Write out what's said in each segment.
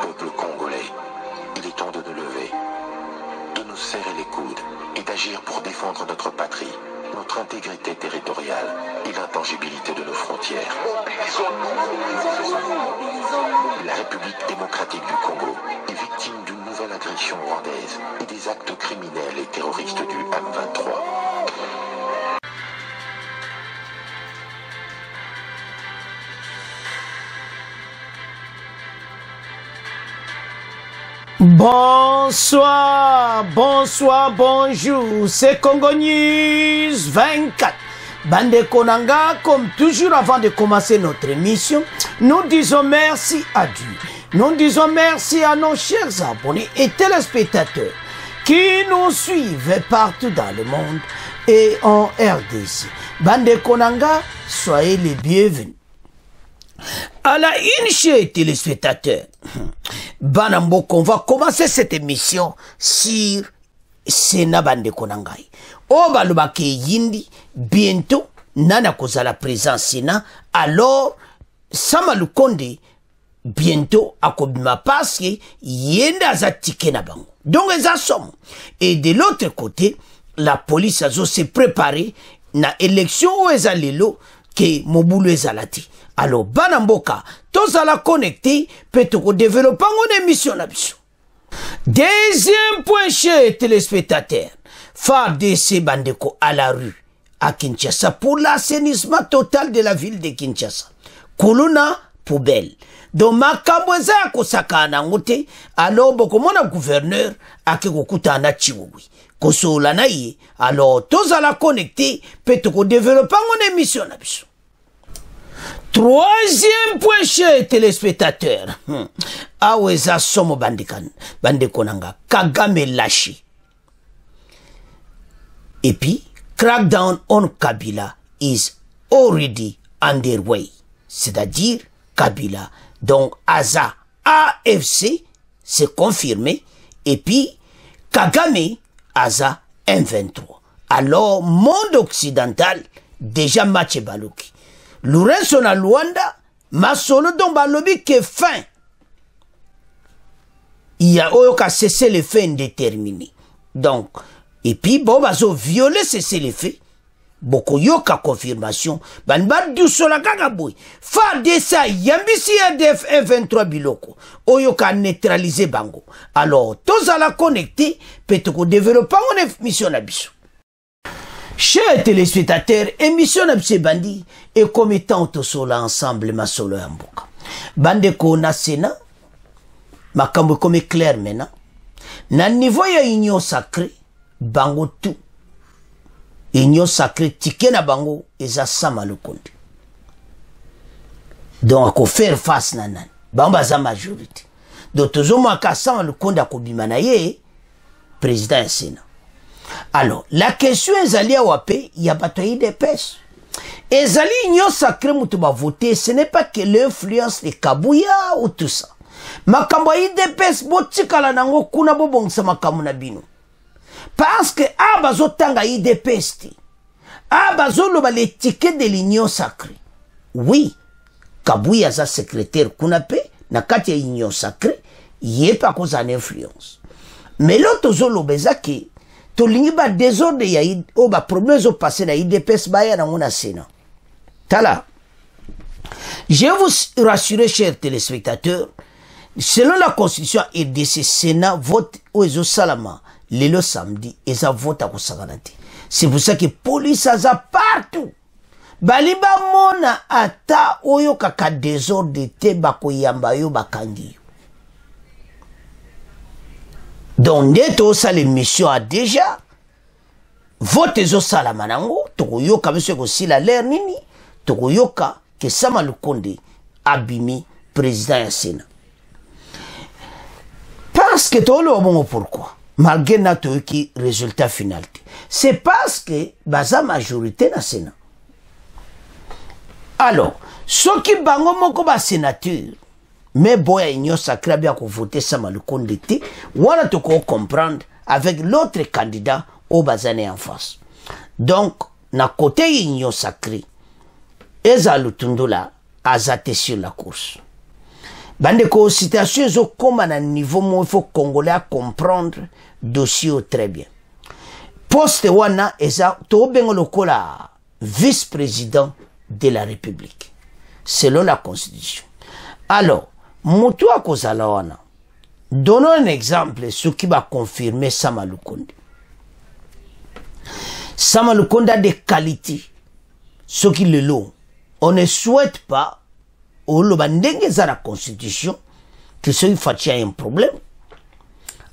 Peuple congolais, il est temps de nous lever, de nous serrer les coudes et d'agir pour défendre notre patrie, notre intégrité territoriale et l'intangibilité de nos frontières. La République démocratique du Congo est victime d'une nouvelle agression rwandaise et des actes criminels et terroristes du M23. Bonsoir, bonsoir, bonjour, c'est Congo News 24. Bande Konanga, comme toujours avant de commencer notre émission, nous disons merci à Dieu. Nous disons merci à nos chers abonnés et téléspectateurs qui nous suivent partout dans le monde et en RDC. Bande Konanga, soyez les bienvenus. À la une, chers téléspectateurs, Banambok, on va commencer cette émission sur Sénat Bande Konangai. Obalubake Yindi, bientôt, Nana Kozala présent Sénat, alors, Samalu Konde, bientôt, Akobima parce que Yenda Zatike Nabango. Donc, ils assoment. Et de l'autre côté, la police a s'est préparée, na élection où ils allent que Moboulou ezalati. Alors, Banamboka, tous à la connecter, peut-être développer une émission là-dessus. Deuxième point, chers téléspectateurs, FARDC Bandeko à la rue, à Kinshasa, pour l'assainissement total de la ville de Kinshasa. Kuluna, poubelle. Donc, Makamboza Kosaka Nangote, alors, beaucoup mon gouverneur, a Kekokuta na Chiwoui. Koso Lanaye, alors, tous à la connecter, peut-être développer une émission là-dessus. Troisième point, chers téléspectateurs. Aweza somo bandekonanga. Kagame lâché. Et puis, crackdown on Kabila is already underway. C'est-à-dire, Kabila. Donc, ASA, AFC, c'est confirmé. Et puis, Kagame, ASA, M23. Alors, monde occidental, déjà match balouki. Lorenzo na Luanda, Masolo don balobi que fin. Il y a oyoka cessé les faits indéterminés. Donc, et puis, bon, bazo violer cessé les faits. Boko yoka confirmation. Banba du sola kagaboui. Fa de ça, yambisi ADF F23 biloko. Oyoka neutraliser bango. Alors, tous à la connecter, peut-être développer une mission abisso. Chers téléspectateurs, émission Nabse Bandi et comme étant tous ensemble ma solo Amboka. Bande ko na Sénat, ma kambo comme clair maintenant. Na niveau ya union sacrée, bango tout. Union sacrée tike na bango eza sama le compte. Donc ako faire face nanan. Bamba za majorité. Donc toujours moi ka sama le compte akobima na ye président ya Sénat. Alors, la question est allée à Wapé, il y a bataille des pêches. Et Zali Union Sacrée Moutouba voter, ce n'est pas que l'influence de Kabouya ou tout ça. Makambaï des pêches, botikala nango kuna bobongsa makamuna bino. Parce que abazo tanga i des pêches. Abazo loba l'étiquette de l'Union Sacrée. Oui, Kabouya za secrétaire kunape, na kati Union Sacrée, yé pas cause en influence. Mais l'autre zolo bezaki, to lingiba désordre ya oba problème zo passé na IDPS baya na mona Sénat. Tala. Je vous rassure, chers téléspectateurs, selon la constitution RDC Sénat vote oezo salama lelo samedi et ça vote à kosaganati. C'est pour ça que police a partout. Baliba mona ata oyo kaka désordre te bako yamba yo bakangi. Donc, neto sa l'émission a déjà voté zo salamanango, toko yoka monsieur aussi la l'air nini, toko yoka que Sama Lukonde abimi président ya Sénat. Parce que tolo bon pourquoi? Malgré nato qui résultat final. C'est parce que baza majorité na Sénat. Alors, ceux qui bango moko ba sénateur, mais boya Union Sacrée bien qu'on voter Sama Lukonde te, voilà te comprendre avec l'autre candidat au bazané en face. Donc, na côté Union Sacrée, Eza Lutundula a zaté sur la course. Bande ko situation zo comme à un niveau mo il faut congolais à comprendre dossier très bien. Poste wana eza to bengo lokola vice-président de la République selon la constitution. Alors, mutu akozala wana. Donnons un exemple ce qui va confirmer Sama Lukonde. Sama Lukonde a des qualités. Ce qui le lot. On ne souhaite pas au lobandenge za la constitution que ce qui fait un problème.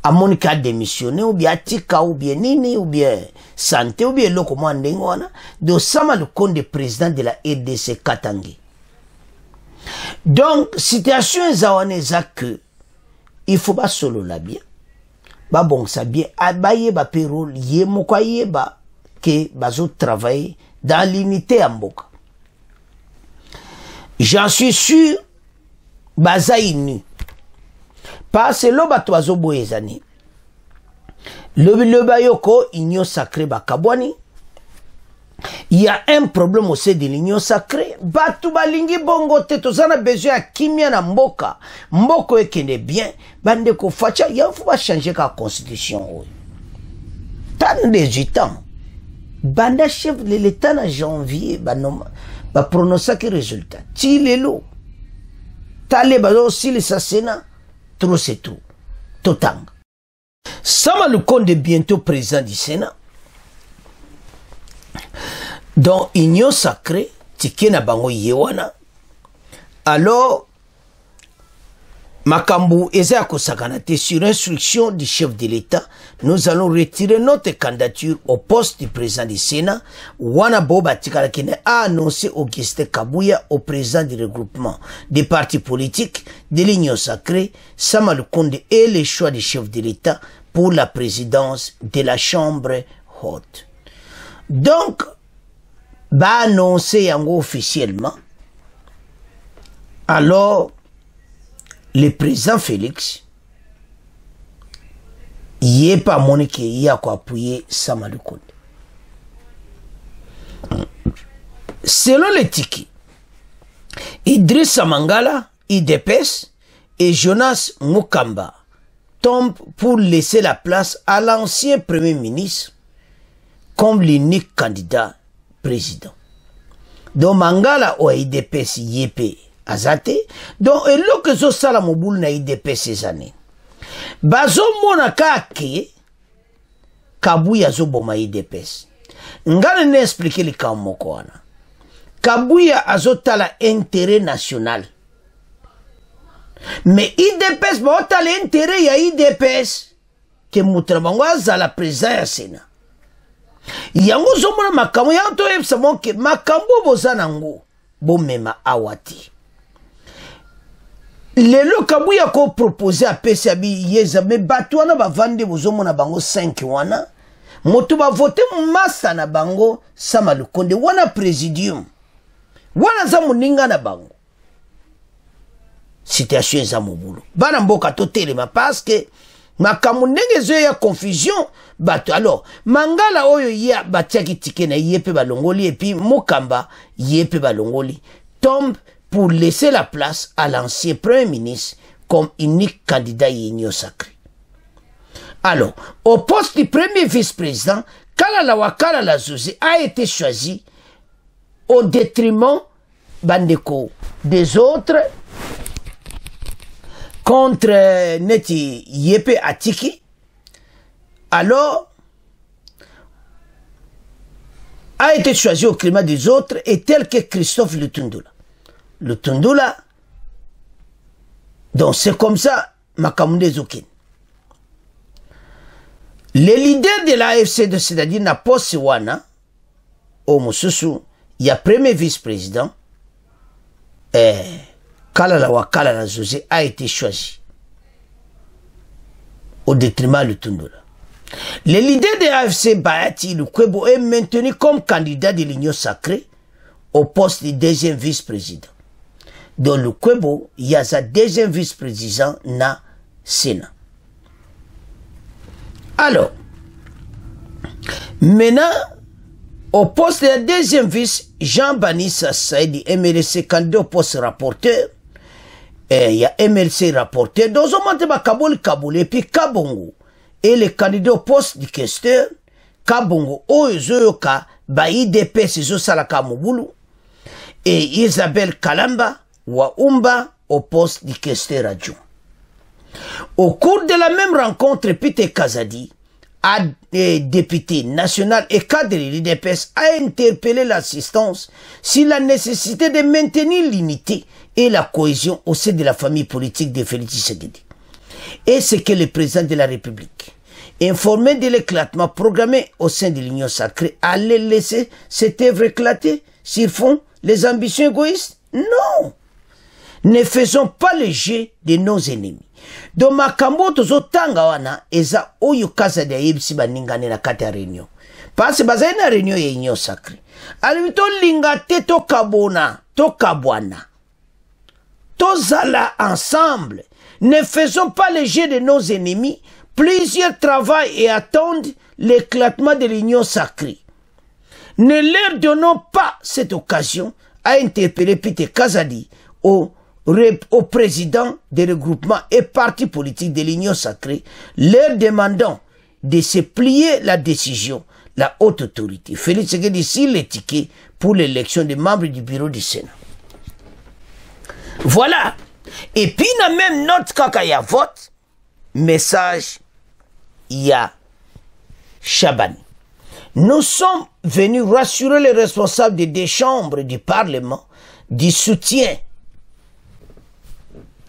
À mon cas démissionné ou bien tika ou bien nini ou bien santé ou bien loko mwandenge wana de Sama Lukonde président de la RDC Katangui. Donc situation zawane za que il faut pas solo la bien. Ba bon ça bien abaye ba pero ye moko yeba que bazo travailler dans l'unité amboka. J'en suis sûr baza inu. Parce lo ba toazo boyezani. Le bayoko union sacrée bakabwani. Il y a un problème au sein de l'union sacrée. Batu balingi bongo te tozana besoin à kimia na mboka. Mboko ekende bien. Bande ko facha ya faut pas changer la constitution. Tant 18 ans. Banda chef de l'état en janvier ba prononcer que résultat. Ti lelo. Tale ba aussi le Sénat. Trop c'est tout. Totang. Sama Lukonde bientôt président du Sénat. Donc, union sacrée, tikena bango yewana. Alors, Makambu eza kosakanate sur instruction du chef de l'État, nous allons retirer notre candidature au poste du président du Sénat. Wana Boba Tikalakine a annoncé Augustin Kabouya au président du regroupement des partis politiques de l'union sacrée, Sama Lukonde et le choix du chef de l'État pour la présidence de la Chambre haute. Donc, ba annoncé yango officiellement. Alors, le président Félix, il n'est pas monique, il a appuyé Sama Lukonde. Selon les Tiki, Idrissa Mangala, IDPS et Jonas Mukamba tombent pour laisser la place à l'ancien premier ministre comme l'unique candidat président. Donc Mangala ou IDPS yépé azate. Donc elo que zo sala mobulu na IDPS ces années. Bazo mona kake Kabouya zo boma IDPS. Ngane ne expliquer le cas moko wana. Kabouya azotala intérêt national. Mais IDPS ba otala intérêt ya IDPS ke mutrabango azala président ya Sénat. Yango zomona makambo yango to yebisa moke makambo bozana ngo bomema awati. Lelo Kabouya ko proposer a PCB yeza me batu wana bavande bozomona bango 5 wana moto ba voter massa na bango Sama Lukonde wana presidium wana za muninga na bango situation za mobulu bana mboka to telema parce que makambo ndenge zo ya confusion bato. Alors Mangala oyo ya batiaki tike na yepe balongoli et puis Mukamba yepe balongoli tombe pour laisser la place à l'ancien premier ministre comme unique candidat union sacrée. Alors, au poste du premier vice-président, Kalala Wakalala Zouzi a été choisi au détriment Bandeko des autres contre Neti Yepe Atiki. Alors, a été choisi au climat des autres et tel que Christophe Lutundula. Lutundula, donc c'est comme ça, Makamunde Zoukin. Les leaders de l'AFC, c'est-à-dire Napo Sewana, au Moussousou, il y a premier vice-président, Kalala Wakalala Zouzi a été choisi au détriment de Lutundula. Les leaders de l'AFC Bayati Lukwebo est maintenu comme candidat de l'Union sacrée au poste du deuxième vice-président. Dans le Kwebo, il y a sa deuxième vice-président na Sénat. Alors, maintenant, au poste de deuxième vice, Jean Banissa Saïdi MLC candidat au poste rapporteur il y a MLC rapporté, dans un moment, Kabul, et puis Kabongo, et les candidats au poste du questeur, Kabongo, Oyozoyoka, IDP, c'est Salaka Mobulu, et Isabelle Kalamba, Waumba, au poste du questeur adjoint. Au cours de la même rencontre, Peter Kazadi, député national et cadre de l'IDPS, a interpellé l'assistance sur la nécessité de maintenir l'unité et la cohésion au sein de la famille politique de Félix Tshisekedi. Et ce que le président de la République, informé de l'éclatement programmé au sein de l'Union sacrée, allait laisser cette œuvre éclater sur fond les ambitions égoïstes? Non! Ne faisons pas le jeu de nos ennemis. Donc makambo tozotanga wana eza oyo Kazadi ayebisi baningane na kati ya réunion. Parce que bazali na réunion ya Union sacrée. Alibi tolinga te tokabona, tokabwana. Tozala ensemble. Ne faisons pas le jeu de nos ennemis. Plusieurs travaillent et attendent l'éclatement de l'Union sacrée. Ne leur donnons pas cette occasion à interpeller Peter Kazadi au président des regroupements et partis politiques de l'Union sacrée, leur demandant de se plier la décision, la haute autorité. Félix Tshisekedi signe les tickets pour l'élection des membres du bureau du Sénat. Voilà. Et puis, il y a même notre kakaya vote, message, il y a Chabani. Nous sommes venus rassurer les responsables des deux chambres du Parlement du soutien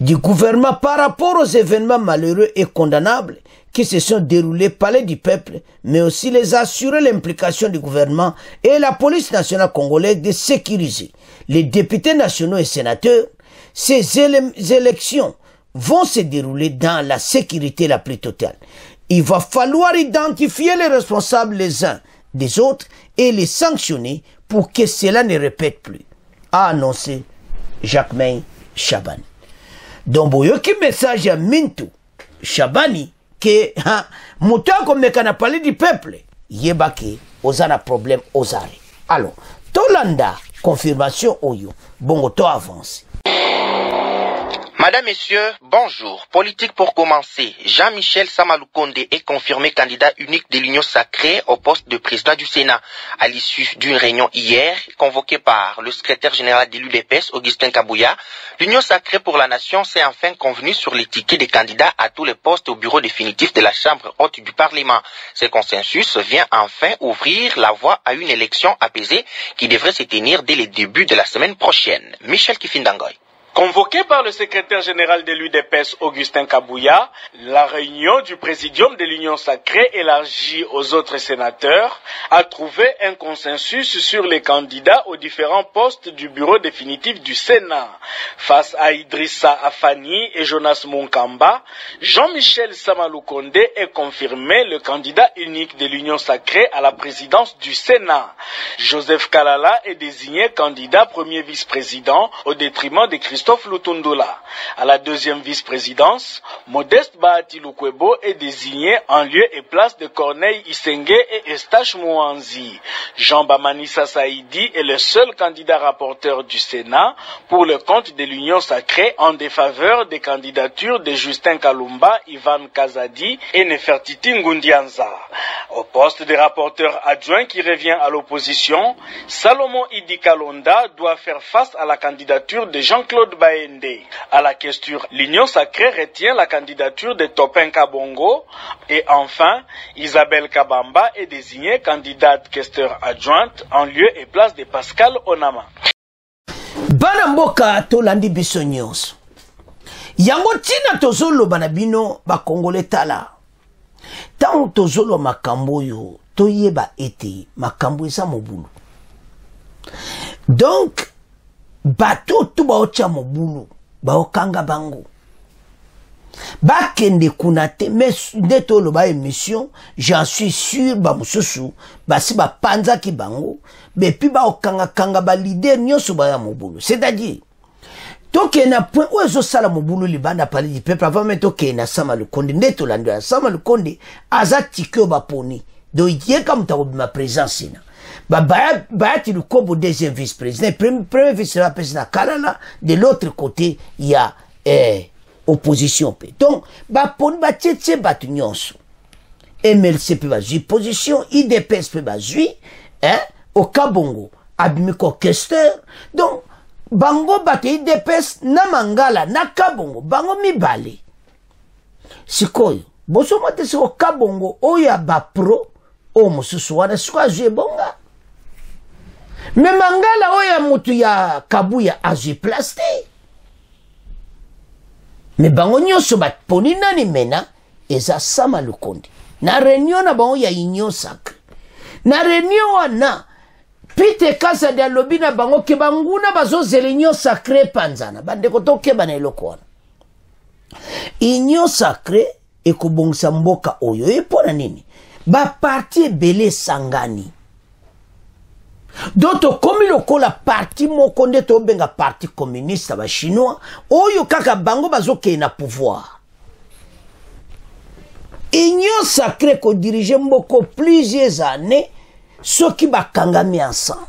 du gouvernement par rapport aux événements malheureux et condamnables qui se sont déroulés par les du peuple, mais aussi les assurer l'implication du gouvernement et la police nationale congolaise de sécuriser les députés nationaux et sénateurs. Ces élections vont se dérouler dans la sécurité la plus totale. Il va falloir identifier les responsables les uns des autres et les sanctionner pour que cela ne répète plus, a annoncé Jacquemain Chabani. Donc, boyoki message à Mintou Chabani que mouton comme n'a parlé du peuple, yebake ozana problème osare. Alors, Tolanda confirmation oyo, bon to avance. Madame, Messieurs, bonjour. Politique pour commencer. Jean-Michel Samalukonde est confirmé candidat unique de l'Union sacrée au poste de président du Sénat. À l'issue d'une réunion hier, convoquée par le secrétaire général de l'UDPS, Augustin Kabouya, l'Union sacrée pour la nation s'est enfin convenue sur les tickets des candidats à tous les postes au bureau définitif de la Chambre haute du Parlement. Ce consensus vient enfin ouvrir la voie à une élection apaisée qui devrait se tenir dès le début de la semaine prochaine. Michel Kifindangoy. Convoqué par le secrétaire général de l'UDPS, Augustin Kabouya, la réunion du présidium de l'Union sacrée élargie aux autres sénateurs a trouvé un consensus sur les candidats aux différents postes du bureau définitif du Sénat. Face à Idrissa Afani et Jonas Monkamba, Jean-Michel Samalukonde est confirmé le candidat unique de l'Union sacrée à la présidence du Sénat. Joseph Kalala est désigné candidat premier vice-président au détriment de Christophe Lutundula. À la deuxième vice-présidence, Modeste Bahati Lukwebo est désigné en lieu et place de Corneille Isenge et Estache Mouanzi. Jean Bamanissa Saïdi est le seul candidat rapporteur du Sénat pour le compte de l'Union sacrée en défaveur des candidatures de Justin Kalumba, Ivan Kazadi et Nefertiti Ngundianza. Au poste de rapporteur adjoint qui revient à l'opposition, Salomon Idi Kalonda doit faire face à la candidature de Jean-Claude Baende. À la question, l'Union sacrée retient la candidature de Topin Kabongo et enfin, Isabelle Kabamba est désignée candidate questeur adjointe en lieu et place de Pascal Onama. Banamboka tolandi biso nyonso. Yango tina tozolo banabino ba Congolais tala. Tant tozolo makambo yo toyeba ete makambo eza mobulu. Donc bato tu baocha mobulu baokanga bango bakende kunate mais ndeto lo ba émission j'en suis sûr ba mususu basi ba panza ki bango be pi baokanga kanga ba leader nyonso ba ya mobulu, c'est-à-dire toke na point où ezo sala mobulu libanda pali di peuple avant mais toke na Samalukonde ndeto lando ya Samalukonde azati ke ba poni do yeka mutako ma présence na Bahati Lukwebo deuxième vice-président, premier vice-président Kalala, de l'autre côté il y a opposition pe. Donc baponi batietie batu nyonso. MLC pe bazui position, IDPS pe bazui, au Kabongo, abimiko questeur. Donc bango batu IDPS na Mangala na Kabongo, bango mibale. Sikoyo, boso mate siko Kabongo oya ba pro o mususu wana siko azue bonga. Me Mangala oya mutu ya Kabuya azue plaste. Me bango nyonso bat poni nani mena eza Sama Lukonde. Na réunion na bango ya union sacrée. Na réunion wana Pite kasa dia lobi na bango ke banguna bazo union sacrée panzana. Bande koto ke bana eloko wana. Union sacrée ekobongisa mboka oyo epona nini? Ba parti ebele sangani. Doto komi lokola parti moko nde to benga parti communiste ba chinois oyo kaka bango bazoke na pouvoir. Union sacrée ko dirige mboko plusieurs années ceux qui bakangami ensemble.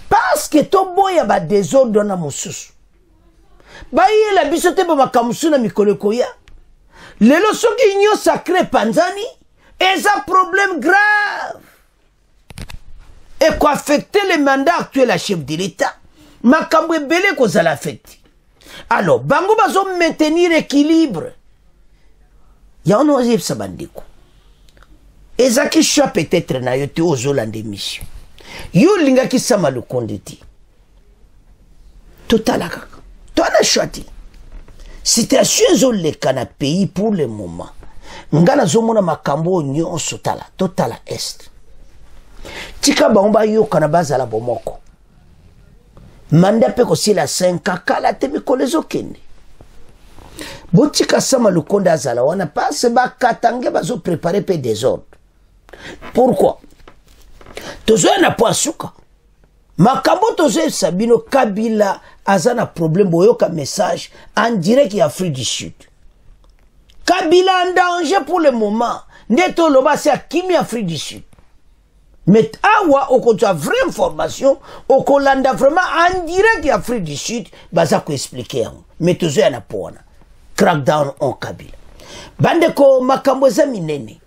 Parce que to boya ba désordre na mususu. Ba yela bisote ba makamusu na mikolo koya. Lelo soki union sacrée panzani est un problème grave. Et quoi affecter le mandat actuel à chef de l'État. Makambo ebele ko za l'affecter. Alors, bango bazo maintenir équilibre. Ya ono azib sabandiko. Ezaki choix peut-être na yote ozolanda émission. Yo linga ki Sama Lukonde ti. Total kaka. To ana choisi. Situation zoleka na pays pour le moment. Ngana zomona makambo nyonso tala, totala est. Tika baomba yo kana bazala bomoko. Manda pe ko sila 5 kala te mikolo ezokende. Botika Sama Lukonde azala wana passe ba katange bazo préparer pe désordre. Pourquoi? Tozo na poasuka. Makambo tozo sabino Kabila azana problème boyoka message en direct ya Afrique du Sud. Kabila en danger pour le moment. Neto loba c'est à Kimi Afrique du Sud. Mais awa okoto vraie information okolanda vraiment en direct ya Afrique du Sud baza ko expliquer. Mais tozo na pona. Crackdown on Kabila. Bande ko makambo za minene.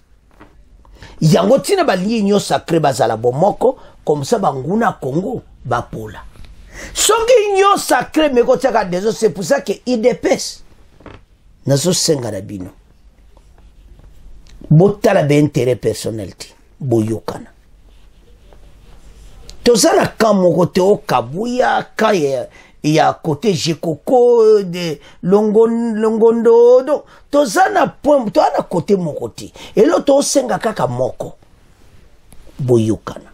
Yango tina bali union sacrée bazala bomoko comme ça banguna Congo bapola. Soki union sacrée meko tsaka dezo c'est pour ça que IDPS nazo senga na bino. Botala be intérêt personnel ti boyokana. Tozana kamoko te o Kabuya kaya ya côté Jekoko de Longondo do tozana point to ana côté mokoti elo to senga kaka moko boyokana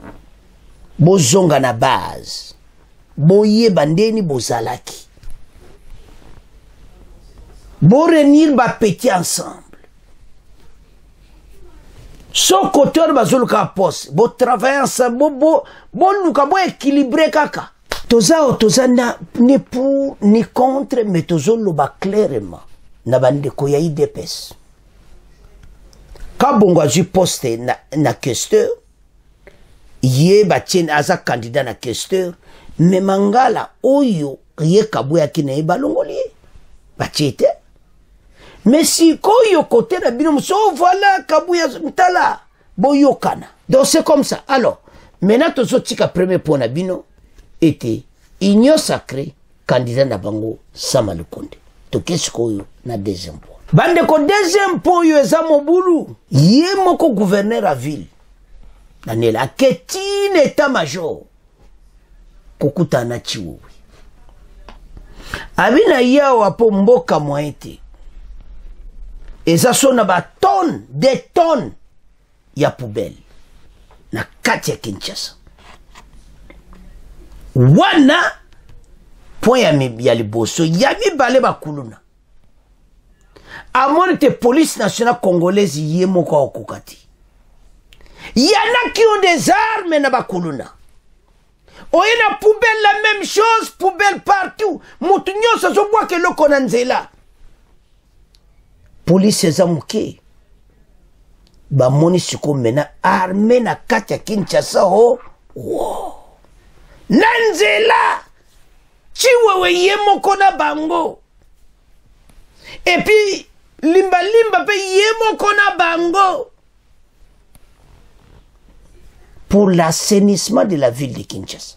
bozonga na base boye bandeni bozalaki bo réunir ba petit ensemble so côté bazoluka poste bo travailler ensemble bo luka bo équilibrer kaka. Toza ni pour ni contre, mais tozo loba clairement. Na bandeko ya IDPS. Kabongo azu poste na questeur. Ye batien aza candidat na questeur. Mais Mangala oyo ye Kabuya kine e balongoli. Batiete. Mais si koyo côté na bino so voilà Kabuya mtala boyokana. Donc c'est comme ça. Alors, maintenant tozo tika premier point na bino. Était union sacrée candidat na bango Sama Lukonde. Tokesko yo na deuxième point. Bande ko deuxième point yo eza mobulu. Ye moko gouverneur à ville. Nanela ketine état major. Kokuta na chiwo. Abina yao apo mboka moite. Eza sona ba tonnes, des tonnes ya poubelle. Na kati ya Kinshasa. Wana point ya liboso ya mibale bakuluna amoni te police nationale congolaise ye moko okokati yana qui ont des armes na bakuluna oye na poubelle la même chose poubelle partout mutu nyonso zo bwa ke loko na nzela police eza moke bamoni siko mena arme na kati ya Kinshasa ho wow. Nanzela chiwewe ye moko na bango Et puis, limba limba pe yemo kona bango. Pour l'assainissement de la ville de Kinshasa.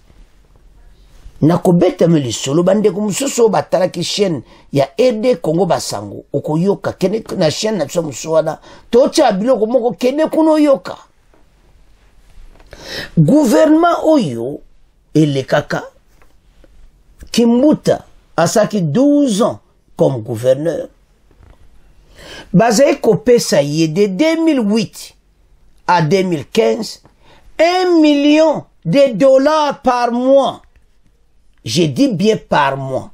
Nakobeta meli solo bande kumusoso batala ki chaîne ya RD Congo Basango okoyoka kene na chaîne na musoana tocha biloko moko kene kuno yoka. Gouvernement oyo elekaka Kimbuta asaki 12 ans comme gouverneur. Bazaye kopesa ye de 2008 à 2015 $1 million par mois. Je dis bien par mois.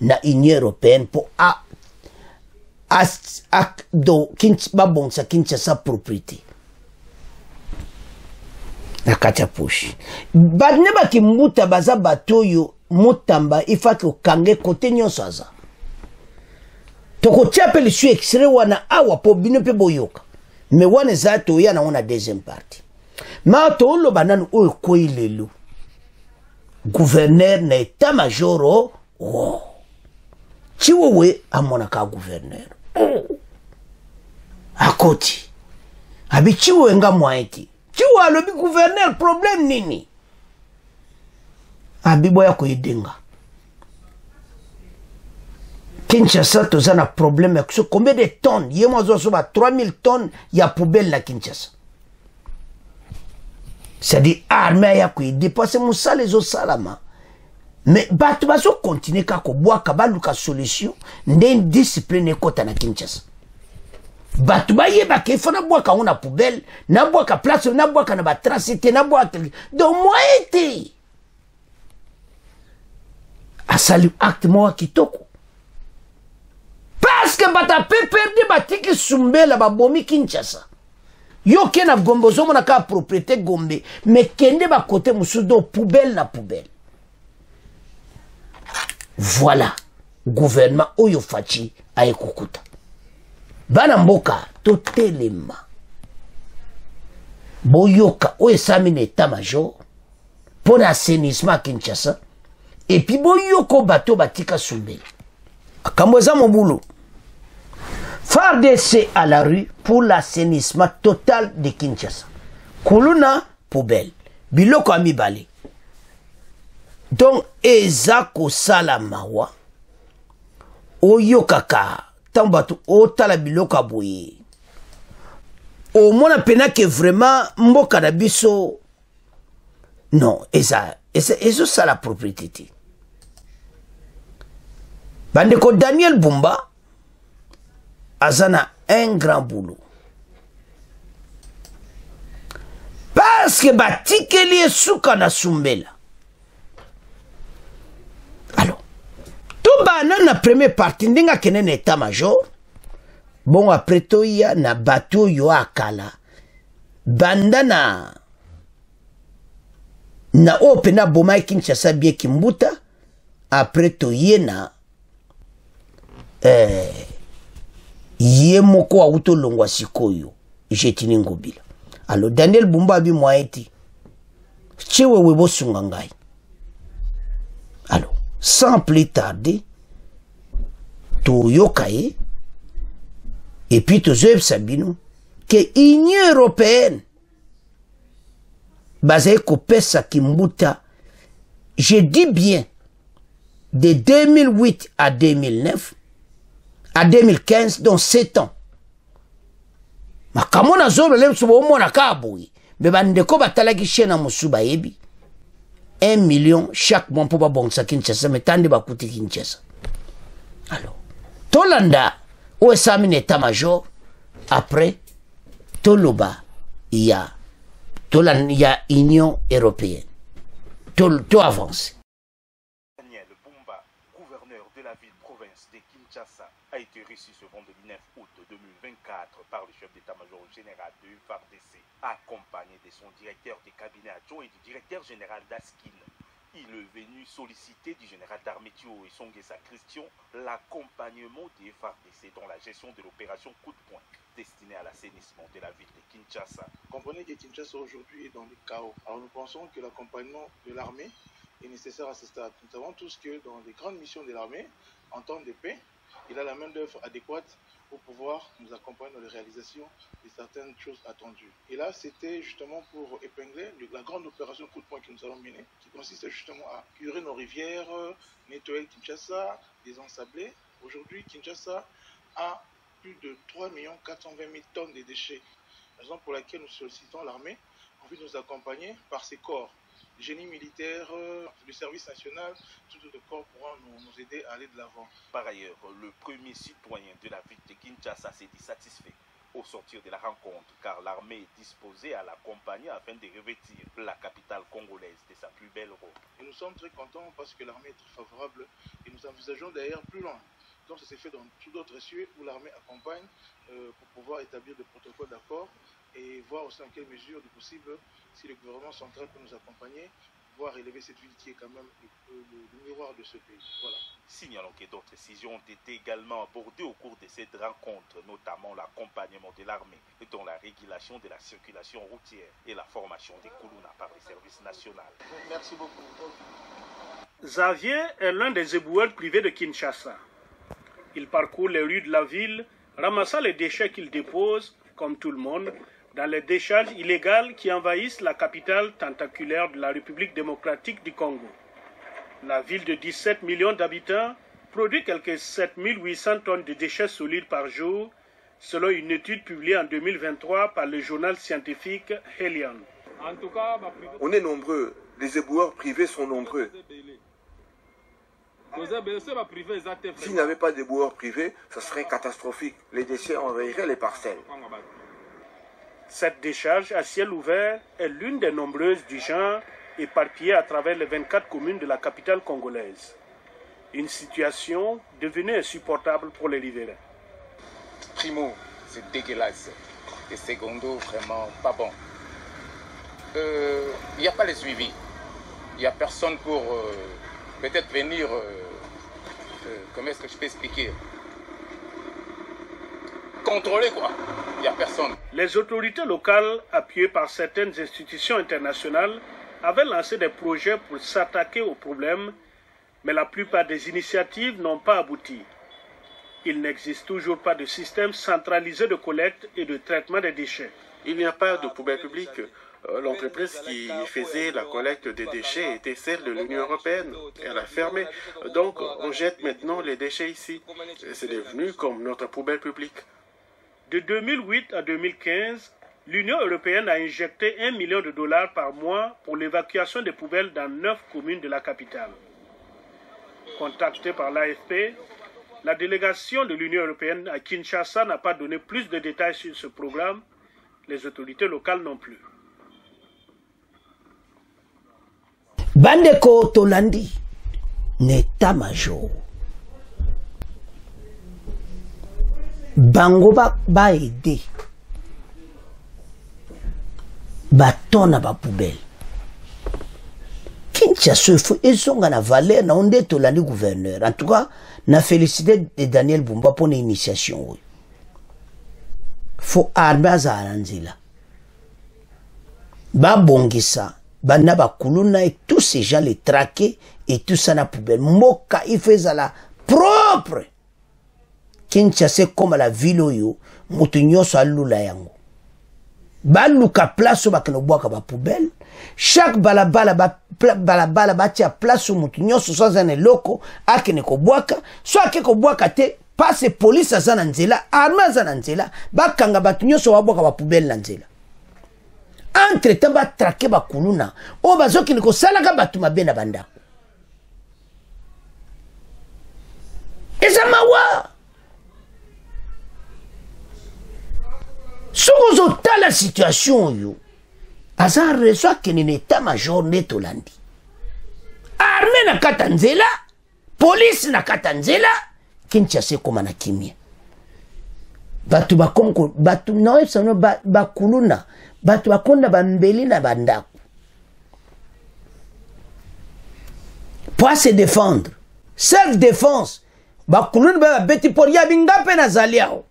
Na Union européenne pour Kinshasa propriété. Na kacha push. Badne ba Kimbuta baza batoyo motamba ifa ki okange kote nyonso aza. Toko tiape le su extrait wana awa po bino pe boyoka. Me wana za to ya na ona deuxième partie. Ma to lo bananu oyo koyi lelo. Gouverneur na état-major oh. Chiwewe amonaka gouverneur. Oh. Akoti. Abi chiwewe nga mwaiti. Chiwewe alobi gouverneur problème nini? Abi boya koyidenga. Kinshasa tozana problème avec combien de tonnes? Yemo zo ba 3000 tonnes ya poubelle na Kinshasa. C'est-à-dire armée ya koyi dépasser musala les salama. Mais batu baso continuer kako boaka baluka solution ndé discipline kota na Kinshasa. Batu bayeba ke fona boaka on a poubelle, na boaka place, na boaka na ba tracité, na boaka donc moi été. Asali acte moi kitoko. Parce que bata pe perdre batiki sumbela ba bomi Kinshasa. Yo kena gombe zomo na ka propriété gombe mais kende ba côté musudo poubelle na poubelle. Voilà gouvernement oyo fachi ayekokuta. Bana mboka totelema. Boyoka oyo sami na état-major pour l'assainissement Kinshasa et puis boyoko bato batika sumbela. Akamboza mobulo. FARDC à la rue pour l'assainissement total de Kinshasa. Kuluna poubelle. Biloko amibale. Donc ezako salamawa. Oyokaka tambatu otala biloko aboye. Au mona pena que vraiment mboka na biso non, eza ça la propriété. Bandeko Daniel Bumba azana un grand boulot. Parce que batikeli suka na sumbela. Alors, tout bana na première partie ndinga kenen état-major. Bon après toya na bateau yo akala. Bandana na opena boma Kinshasa bie Kimbuta après toye na ye moko wa uto longwa sikoyo jetini ngobila. Alors Daniel Bumba bi mwaeti chewe webo sungangai. Alors sans plus tarder to yokaye et puis to zoeb sabino que Union européenne basé ko pesa Kimbuta, je dis bien de 2008 à 2009 à 2015, donc 7 ans. Ma kamona zoro lem subo mona kabui. Me bandeko batalaki chena musuba yebi. 1 million chaque mois pour babonsa Kinshasa, mais tande bakuti Kinshasa. Alors, Tolanda, où est Sami état-major, après, Toloba, il y a Union européenne. Tout avance. Daniel Bumba, gouverneur de la ville-province de Kinshasa, a été reçu ce vendredi 9 août 2024 par le chef d'état-major général de FARDC, accompagné de son directeur de cabinet adjoint et du directeur général d'Askin. Il est venu solliciter du général d'armée Thio et Songesa Christian l'accompagnement des FARDC dans la gestion de l'opération coup de poing destinée à l'assainissement de la ville de Kinshasa. Comprenez que Kinshasa aujourd'hui est dans le chaos. Alors nous pensons que l'accompagnement de l'armée est nécessaire à ce stade. Nous savons tous que dans les grandes missions de l'armée, en temps de paix, il a la main-d'œuvre adéquate pour pouvoir nous accompagner dans les réalisations de certaines choses attendues. Et là, c'était justement pour épingler la grande opération coup de poing que nous allons mener, qui consiste justement à curer nos rivières, nettoyer Kinshasa, les ensabler. Aujourd'hui, Kinshasa a plus de 3 420 000 tonnes de déchets. Raison pour laquelle nous sollicitons l'armée en vue de nous accompagner par ses corps. Le génie militaire, le service national, tous les corps pourront nous aider à aller de l'avant. Par ailleurs, le premier citoyen de la ville de Kinshasa s'est dit satisfait au sortir de la rencontre, car l'armée est disposée à l'accompagner afin de revêtir la capitale congolaise de sa plus belle robe. Et nous sommes très contents parce que l'armée est très favorable et nous envisageons d'ailleurs plus loin. Donc ça s'est fait dans tout d'autres cieux où l'armée accompagne pour pouvoir établir des protocoles d'accord et voir aussi en quelle mesure il est possible, si le gouvernement central peut nous accompagner, pouvoir élever cette ville qui est quand même le miroir de ce pays. Voilà. Signalons que d'autres décisions ont été également abordées au cours de cette rencontre, notamment l'accompagnement de l'armée dans la régulation de la circulation routière et la formation des Kuluna par les services nationaux. Merci beaucoup. Xavier est l'un des éboueurs privés de Kinshasa. Il parcourt les rues de la ville, ramassant les déchets qu'il dépose, comme tout le monde, dans les décharges illégales qui envahissent la capitale tentaculaire de la République démocratique du Congo. La ville de 17 millions d'habitants produit quelques 7 800 tonnes de déchets solides par jour, selon une étude publiée en 2023 par le journal scientifique Helion. On est nombreux, les éboueurs privés sont nombreux. S'il n'y avait pas d'éboueurs privés, ce serait catastrophique. Les déchets envahiraient les parcelles. Cette décharge à ciel ouvert est l'une des nombreuses du genre éparpillées à travers les 24 communes de la capitale congolaise. Une situation devenue insupportable pour les riverains. Primo, c'est dégueulasse. Et secondo, vraiment pas bon. Il n'y a pas les suivis. Il n'y a personne pour peut-être venir... comment est-ce que je peux expliquer? Contrôler quoi. Il n'y a personne. Les autorités locales, appuyées par certaines institutions internationales, avaient lancé des projets pour s'attaquer aux problèmes, mais la plupart des initiatives n'ont pas abouti. Il n'existe toujours pas de système centralisé de collecte et de traitement des déchets. Il n'y a pas de poubelle publique. L'entreprise qui faisait la collecte des déchets était celle de l'Union européenne. Elle a fermé. Donc, on jette maintenant les déchets ici. C'est devenu comme notre poubelle publique. De 2008 à 2015, l'Union européenne a injecté $1 million par mois pour l'évacuation des poubelles dans 9 communes de la capitale. Contactée par l'AFP, la délégation de l'Union européenne à Kinshasa n'a pas donné plus de détails sur ce programme. Les autorités locales non plus. Bandeko Tolandi, n'état-major. Bango ba aider. Batona ba poubelle. Kinshasa faut ezonga na valeur na onde Tolandi gouverneur. En tout cas, na félicité de Daniel Bumba pour l'initiation. Faut armer za aranzila. Ba bongisa. Bana bakuluna et tous ces gens les traquer et tout ça na poubelle. Moka il fait la propre. Kinshasa comme la ville yo, mutu nyoso alula yango. Baluka place bakeno boaka ba poubelle. Chaque balabala ba tia place mutu nyoso sans un loko akene ko boaka, soit ke ko boaka te passe police azana nzela, arme azana nzela, bakanga batu nyoso wa boaka ba poubelle na nzela. Entre-temps, ba traquer ba kuluna. O bazoki niko salaka batu mabena banda. Eza mawa. Sokozo ta la situation yo. Aza reçoit que ni état-major netolandi. Armée na katanzela, police na katanzela, Kinshasa koma na kimia. Batu ba konko, batu na websano ba kuluna. Batu bakonda bambeli na bandako. Pour se défendre. Self-défense. Bakulun ba beti por ya bingape na zaliao.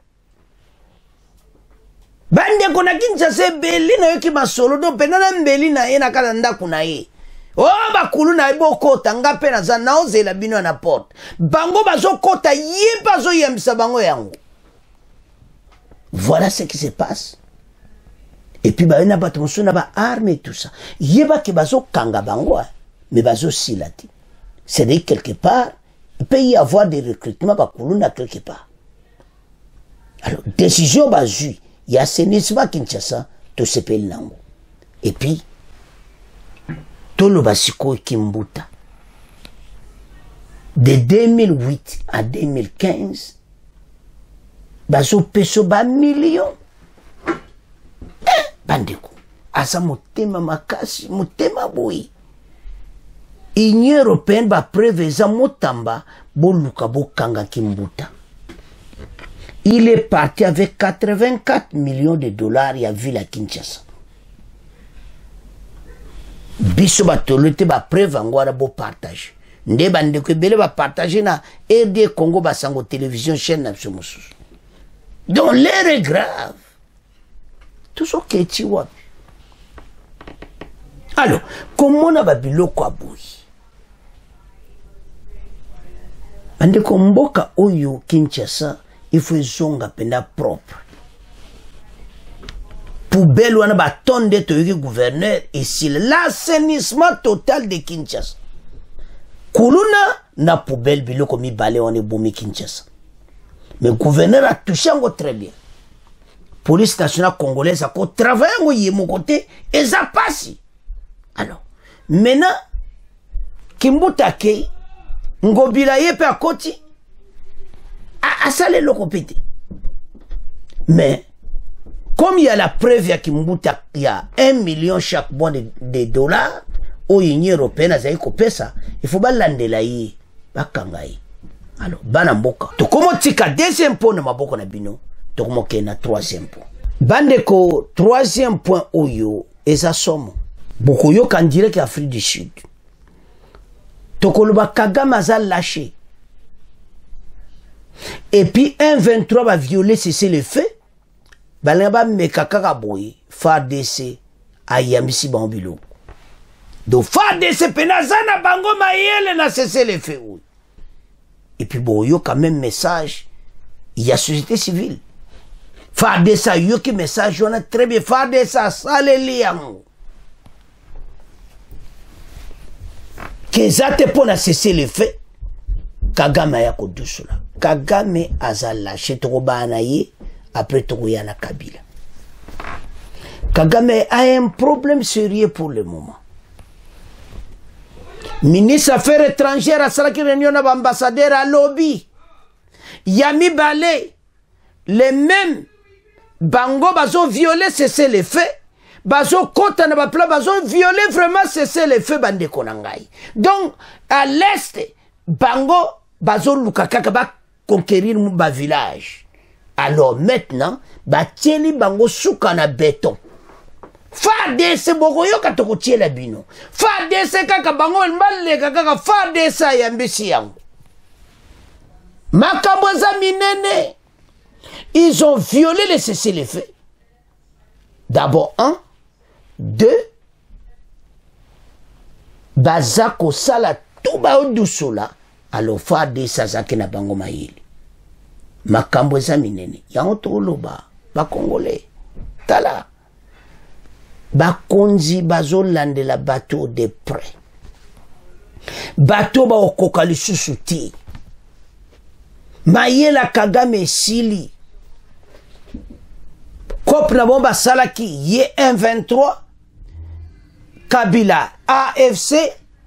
Bande kona Kinshasa beli na yoki masolo do penana mbeli na ye na kala ndaku na ye. Oh bakulu na ibo kota nga pe naza naozela bino na porte bango bazo kota ye bazo yemisa bango yango. Voilà ce qui se passe. Et puis ba ina bato mosu na ba arme et tout ça yeba ke bazo kanga bango mais bazo silati. C'est-à-dire quelque part il peut y avoir des recrutements bakulu na quelque part. Alors décision bazui il y a assainissement Kinshasa tout se pele nango. Et puis Tolo Basiko Kimbuta. De 2008 à 2015, bazo peso ba million. Bandeko. Asa motema makasi, motema boui. Union européenne ba préveza motamba boluka bokanga Kimbuta. Il est parti avec 84 millions de dollars ya ville à Kinshasa. Biso batolote ba preuve ngwara bo partage nde bande ko bele ba partager na RD Congo basango télévision chaîne na mususu. Donc l'air est grave tout ce qui est wapi. Alors comment na babilo kwa boui ande ko mboka oyo Kinshasa il faut zonga penda propre. Poubelle wana ba tonde to yiki gouverneur ici l'assainissement total de Kinshasa. Kuluna na poubelle biloko mi balé on est boumi Kinshasa. Mais gouverneur a touché en très bien. Police nationale congolaise a travaillé en mon côté et ça passe. Alors, maintenant Kimbuta Kei ngobila yepe à côté a salé le compété. Mais comme il y a la preuve à Kimbuta, il y a 1 million chaque mois de dollars, au Union européenne, il faut pas l'andelaï, pas kangaï. Alors, banamboka. To komo tika deuxième point na maboko na bino, to komo kena troisième point. Bandeko, troisième point oyo, eza somo. Boko yo kan direct Afrique du Sud. To koloba Kagame aza lâché. Et puis, 1-23 va violer cesser le fait. Balamba mekaka boy FARDC ayamisi bambilo. Donc FARDC penazana bango mayele na cesser les faits. Et puis bon yo quand même message il y a société civile. FARDC yo qui message on a très bien FARDC saleli yango. Kezate pona cesser les faits. Kagame ya ko dusula. Kagame azala chetobana ye. Après Togoyana Kabila. Kagame a un problème sérieux pour le moment. Ministre Affaires étrangères à Salaki réunion avec ambassadeur à lobby. Yami Balé, les mêmes bango bazo violé cesser les faits. Bazo kota na bapla bazo violé vraiment cesser les faits bande konangai. Donc à l'est bango bazo lukaka ba conquérir mon village. Alors maintenant, batieli bango suka na béton. FARDC bogoyo katoko tiela bino. FARDC kaka bango mbale kaka FARDC yambisi yango. Makaboza minene. Ils ont violé les cessez-le-feu. D'abord, 1. 2. Bazako sala tuba odusola. Alors FARDC sazaki na bango maili. Makambo eza minene yango toloba ba congolais tala bakonzi bazolandela bateau de près bateau ba okoka lisusu ti mayela Kagame sili kop na bomba salaki ye 1-23 Kabila AFC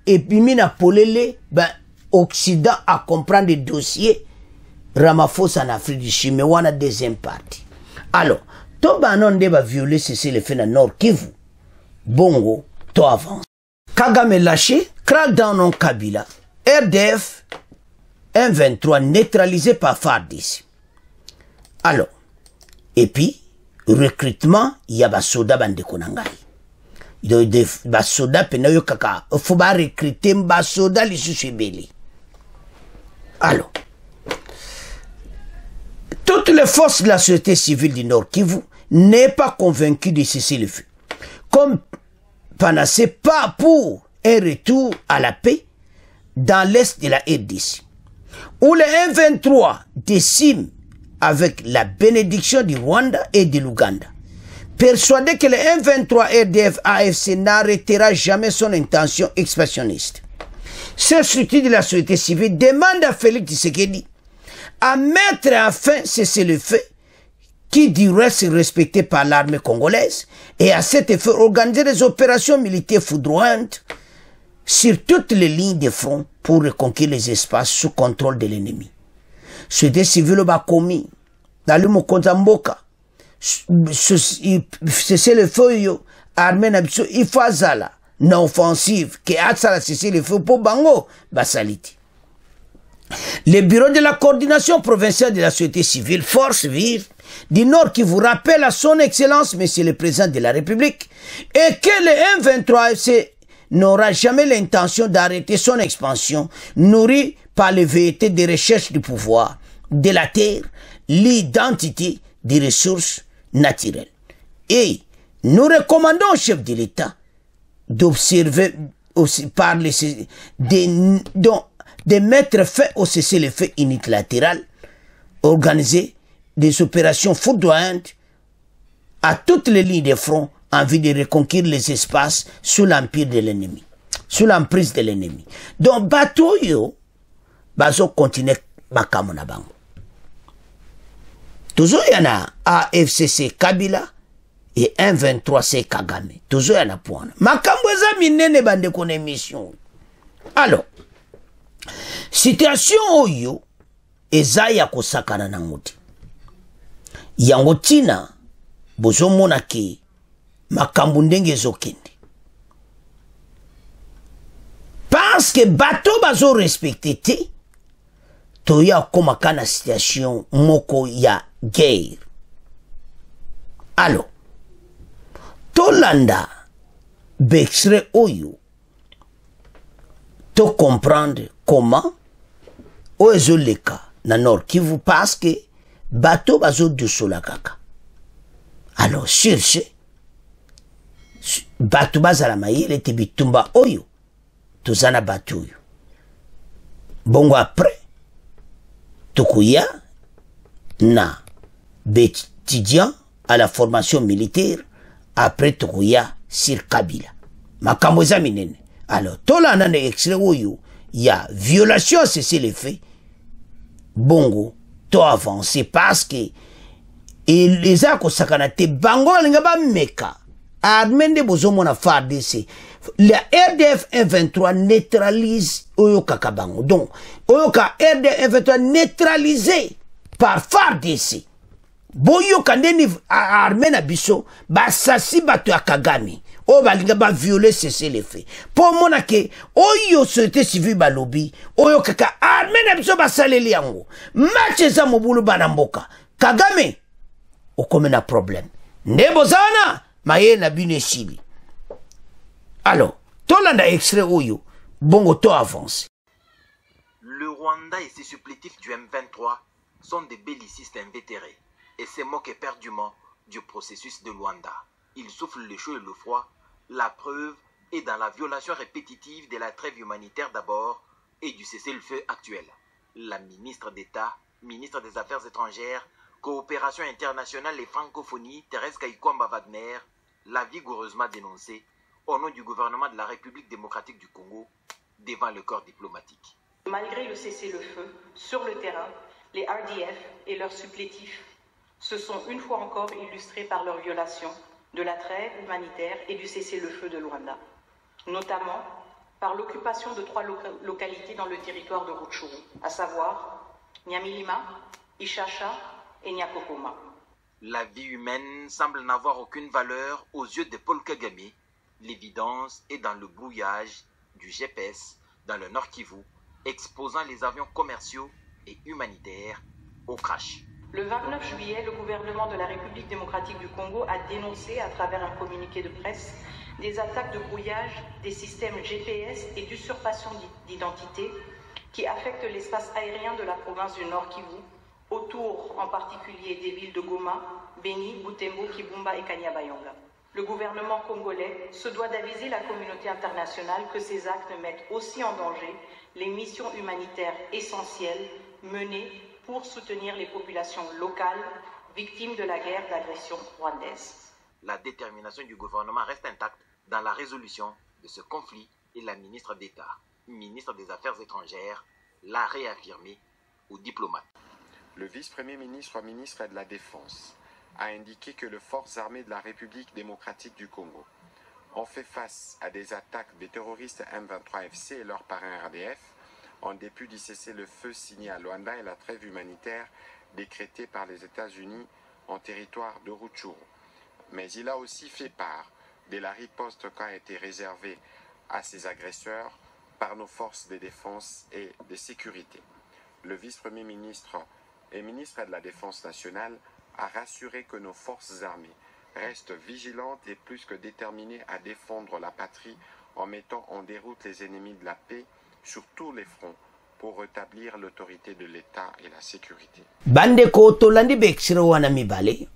et puis mina polele ben Occident à comprendre des dossiers Ramaphosa en Afrique du Sud, mais on a deuxième partie. Alors, to banon va violer ceci le fait dans Nord Kivu. Bongo, to avance. Kagame lâché, crackdown en Kabila. RDF, 1-23 neutralisé par FARDC. Alors, et puis, recrutement, il y a des soldats bande konangai. Il y a des soldats penayo kaka. Il faut pas recruter des soldats les sous-bélés. Alors, toutes les forces de la société civile du Nord Kivu n'est pas convaincu de cesser le feu. Comme Panacé, pas pour un retour à la paix dans l'est de la RDC, où le M23 décime avec la bénédiction du Rwanda et de l'Ouganda, persuadé que le M23 RDF AFC n'arrêtera jamais son intention expansionniste. Cette structure de la société civile demande à Félix Tshisekedi à mettre en fin cessez-le-feu qui du reste est respecté par l'armée congolaise et à cet effet organiser des opérations militaires foudroyantes sur toutes les lignes de front pour reconquérir les espaces sous contrôle de l'ennemi. Société civile a commis dans le Mokonzamboka cessez-le-feu armée nabiso il faut azala na offensive que atsala cessez-le-feu pour bango basaliti. Le bureau de la coordination provinciale de la société civile, force vive du Nord, qui vous rappelle à son excellence, monsieur le président de la République, et que le M23 FC n'aura jamais l'intention d'arrêter son expansion, nourrie par les vérités des recherches du pouvoir, de la terre, l'identité des ressources naturelles. Et nous recommandons au chef de l'État d'observer aussi par les de mettre fin au cessez-le-feu unilatéral, organiser des opérations foudroyantes à toutes les lignes de front en vue de reconquérir les espaces sous l'empire de l'ennemi, sous l'emprise de l'ennemi. Donc, bateau yo, bazo continue makambo na bango. Toujours y en a AFCC Kabila et 123C Kagame. Toujours y en a point. Makambo eza minene bande kon émission. Alors, situation oyo eza ya kosakana na ngoti. Yango tina bozo mona ke makambo ndenge ezokende. Parce que bateau bazo respecté te, toya komaka na situation moko ya guerre. Alors, tolanda bexre oyo to comprendre comment oezoleka na Nord Kivu parce que bateau bazo de sola kaka. Alors cherche bateau bazala mayele te bitumba oyo tozana bateau oyo. Bongo après tokuya na bétidian à la formation militaire après tokuya sur Kabila. Makambo eza minene. Alors, tolanda na extrait oyo ya violation cessez les faits. Bongo to avancer parce que les ako sakana te bango linga ba meka armende bozomo na FARDC. La RDF 123 neutralise oyo kakabango. Donc oyo ka RDF 123 neutralisé par FARDC. Boyo kandeni armée na biso ba sasi bato ya Kagame. O balinga ba violer cesser les faits. Pour mona ke oyo société civile ba lobby, oyo kaka armée na biso ba saleli yango. Match za mobulu banamboka. Kagame o comme na problème. Ndebo zana maye na bine chili. Alors, tolanda extrait oyo bongo to avance. Le Rwanda et ses supplétifs du M23 sont des bellicistes invétérés et se moquent éperdument du processus de Luanda. Ils soufflent le chaud et le froid. La preuve est dans la violation répétitive de la trêve humanitaire d'abord et du cessez-le-feu actuel. La ministre d'État, ministre des Affaires étrangères, coopération internationale et francophonie, Thérèse Kaikwamba Wagner, l'a vigoureusement dénoncé au nom du gouvernement de la République démocratique du Congo devant le corps diplomatique. Malgré le cessez-le-feu, sur le terrain, les RDF et leurs supplétifs se sont une fois encore illustrés par leur violation de la trêve humanitaire et du cessez-le-feu de Luanda, notamment par l'occupation de 3 localités dans le territoire de Rutshuru, à savoir Nyamilima, Ishasha et Nyakokoma. La vie humaine semble n'avoir aucune valeur aux yeux de Paul Kagame. L'évidence est dans le brouillage du GPS dans le Nord Kivu, exposant les avions commerciaux et humanitaires au crash. Le 29 juillet, le gouvernement de la République démocratique du Congo a dénoncé à travers un communiqué de presse des attaques de brouillage des systèmes GPS et d'usurpation d'identité qui affectent l'espace aérien de la province du Nord Kivu, autour en particulier des villes de Goma, Beni, Butembo, Kibumba et Kanyabayonga. Le gouvernement congolais se doit d'aviser la communauté internationale que ces actes mettent aussi en danger les missions humanitaires essentielles menées pour soutenir les populations locales victimes de la guerre d'agression rwandaise. La détermination du gouvernement reste intacte dans la résolution de ce conflit et la ministre d'État, ministre des Affaires étrangères, l'a réaffirmé aux diplomates. Le vice-premier ministre, ministre de la Défense, a indiqué que les forces armées de la République démocratique du Congo ont fait face à des attaques des terroristes M23FC et leurs parrains RDF, en dépit du cessez-le-feu signé à Luanda et la trêve humanitaire décrétée par les États-Unis en territoire de Rutshuru. Mais il a aussi fait part de la riposte qui a été réservée à ces agresseurs par nos forces de défense et de sécurité. Le vice-premier ministre et ministre de la Défense nationale a rassuré que nos forces armées restent vigilantes et plus que déterminées à défendre la patrie en mettant en déroute les ennemis de la paix sur tous les fronts pour rétablir l'autorité de l'État et la sécurité. Bande ko tolandi bekshiro wana mibale.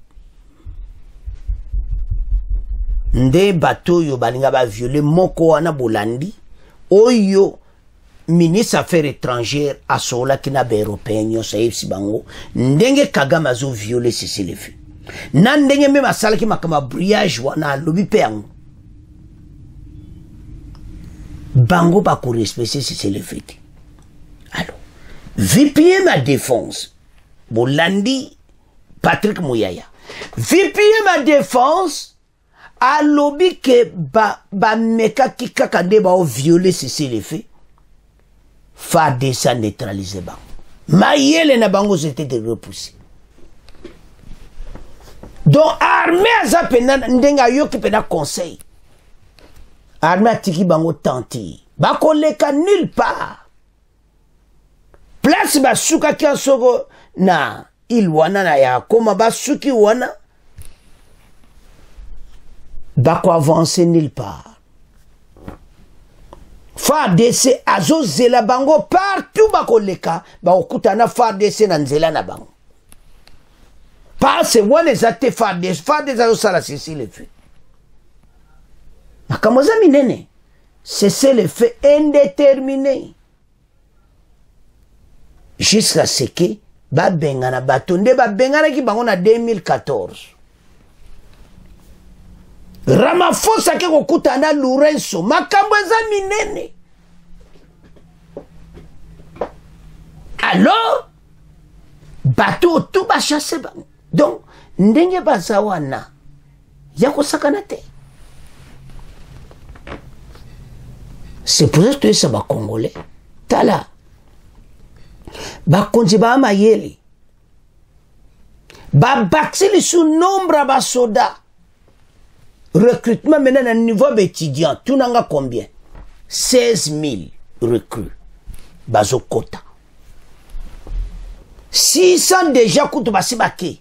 Nde bato yo balinga ba violer moko wana bolandi. Oyo ministre affaires étrangères asola kina ba européen yo saïf bango. Ndenge Kagame zo violer cessez-le-feu. Na ndenge même asala ki makama brillage wana lobi pe yango. Bango ba ko respecter cessez-le-feu. Alors, VPM ma défense. Bolandi Patrick Mouyaya. VPM ma défense. A lobby que ba meka ki kakande ba o violer cessez-le-feu. Fa desa neutraliser ba. Mayele na bango c'était de repousser. Donc armée za pena ndenga yo ki pena conseil. Armée tiki bango tanti. Ba koleka nulle part. Place basuka kia sogo na ilwana na ya koma basuki wana bako avancer nulle part. FARDC azo zela bango partout bako leka ba okutana FARDC na nzela na bango. Parce wana zate FARDC azo sala cessez-le-feu. Makamoza minene cessez-le-feu indéterminé. Jusqu'à ce que ba bengana batonde ba bengana ki bango na 2014. Ramaphosa ke kokutana Lourenço makambo eza minene. Alors bato tout ba chasser bango. Donc ndenge bazawana ya kosakana te. C'est pour ça que ça va congolais. Tala ba konji ba mayele ba baxili sous nombre ba soda recrutement maintenant à niveau étudiant tout nanga combien 16 000 recrues bazo quota 600 déjà kutu basibake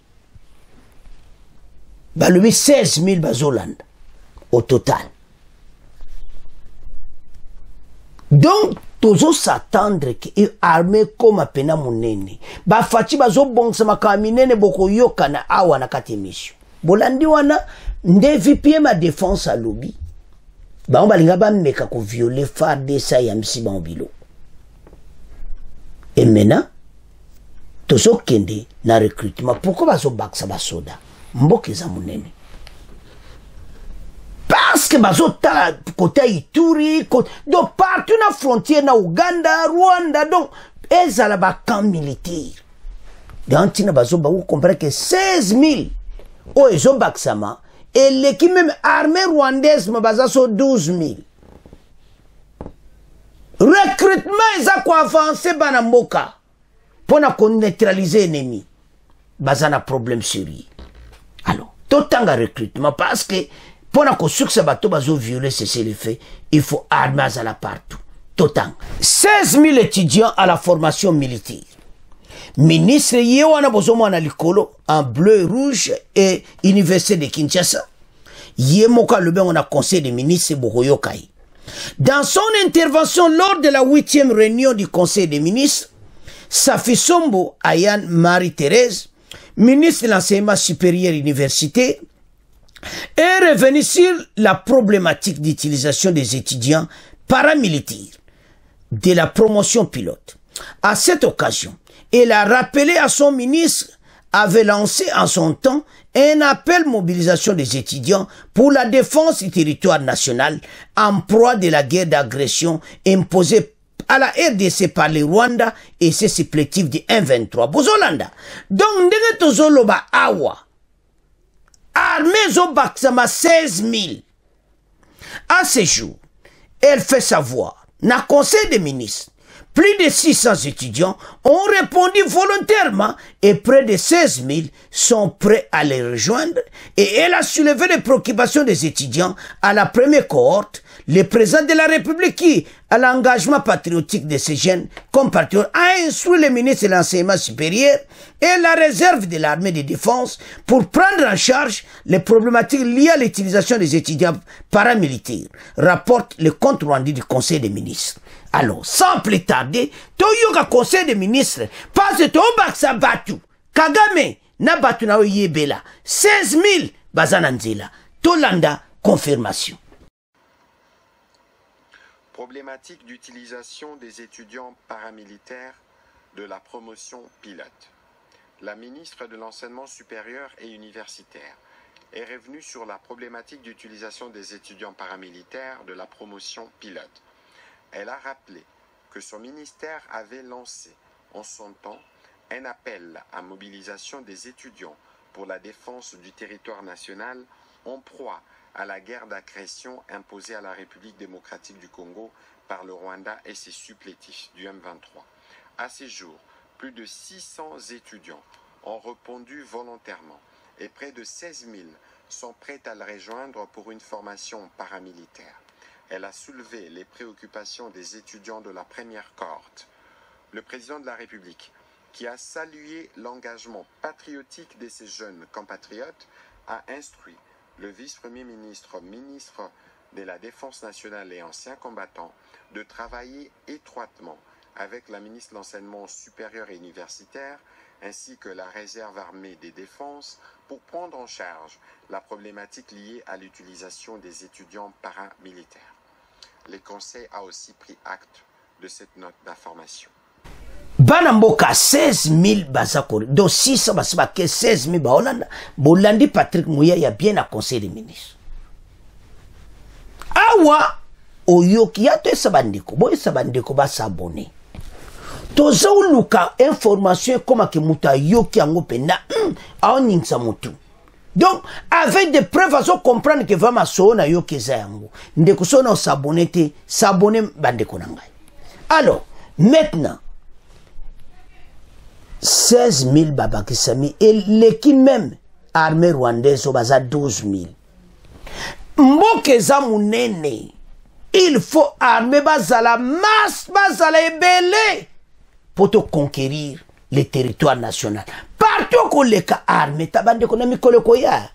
ba le 16 000 bazolanda au total. Donc tozo s'attendre que armée comme pena munene ba fachi bazo bongsa makaminene boko yoka na awa na kati mission bolandi wana nde VPM ma défense à lobby ba on balinga ba meka ko violer FARDC ya msiba mbilo et maintenant tozo kende na recrutement pourquoi bazo baksa basoda mboke za munene. Parce que bazo tala côté Ituri, donc partout na frontière na Ouganda, Rwanda, donc ezala ba camp militaire. Donc tina bazo ba vous comprenez que 16 000 o ezo baksama et l'équipe même armée rwandaise ma baza so 12 000. Recrutement eza ko avancer bana mboka pona ko neutraliser ennemi. Baza na problème sérieux. Alors, totanga recrutement parce que pour que succès bateau bazo violer cessez-le-feu, il faut armer à la partout. Total. 16 000 étudiants à la formation militaire. Ministre Yewana Bozomo Likolo en bleu, rouge et Université de Kinshasa. Yemoka Leben on a conseil des ministres Bokoyokai. Dans son intervention lors de la 8e réunion du conseil des ministres, Safi Sombo Ayan Marie-Thérèse, ministre de l'enseignement supérieur universitaire, est revenu sur la problématique d'utilisation des étudiants paramilitaires de la promotion pilote. À cette occasion, il a rappelé à son ministre, avait lancé en son temps un appel mobilisation des étudiants pour la défense du territoire national en proie de la guerre d'agression imposée à la RDC par le Rwanda et ses supplétifs du 1-23. Bozolanda. Donc, ndenge tozoloba awa. Armée zo baksama 16 000. À ce jour, elle fait savoir, dans le Conseil des ministres, plus de 600 étudiants ont répondu volontairement et près de 16 000 sont prêts à les rejoindre. Et elle a soulevé les préoccupations des étudiants à la première cohorte. Le président de la République qui, à l'engagement patriotique de ces jeunes compatriotes, a instruit le ministre de l'Enseignement supérieur et la réserve de l'armée de défense pour prendre en charge les problématiques liées à l'utilisation des étudiants paramilitaires, rapporte le compte rendu du Conseil des ministres. Alors, sans plus tarder, Toyoga Conseil des ministres, parce que Tobaksa Batu, Kagame, Nabatu na Yebela, 16 000 Bazananzela, Tolanda, confirmation. Problématique d'utilisation des étudiants paramilitaires de la promotion pilote. La ministre de l'Enseignement supérieur et universitaire est revenue sur la problématique d'utilisation des étudiants paramilitaires de la promotion pilote. Elle a rappelé que son ministère avait lancé en son temps un appel à mobilisation des étudiants pour la défense du territoire national en proie à la guerre d'agression imposée à la République démocratique du Congo par le Rwanda et ses supplétifs du M23. À ce jour, plus de 600 étudiants ont répondu volontairement et près de 16 000 sont prêts à le rejoindre pour une formation paramilitaire. Elle a soulevé les préoccupations des étudiants de la première cohorte. Le président de la République, qui a salué l'engagement patriotique de ces jeunes compatriotes, a instruit le vice-premier ministre, ministre de la Défense nationale et ancien combattant, de travailler étroitement avec la ministre de l'Enseignement supérieur et universitaire, ainsi que la réserve armée des défenses, pour prendre en charge la problématique liée à l'utilisation des étudiants paramilitaires. Le Conseil a aussi pris acte de cette note d'information. Banamboka 16 000 bazakori, donc 600 basibake 16 000 baolanda, bolandi Patrick Mouya ya bien à Conseil des ministres. Awa, oyoki ya to sabandiko, boy sabandiko ba s'abonner. Toza uluka information comme que muta yoki ango penda, aoning sa mutu. Donc, avec des preuves, à comprendre que vraiment, sona yo kezayango. Ndeko sona s'abonner, s'abonner bandeko nangai. Alors, maintenant, 16 000 babakisami et l'équipe même armée rwandaise au baza 12 000. Mbokeza munene, il faut armer bazala masse, bazala ebele pour te conquérir le territoire national. Partout qu'on les ka armée, tabande qu'on a mis koya.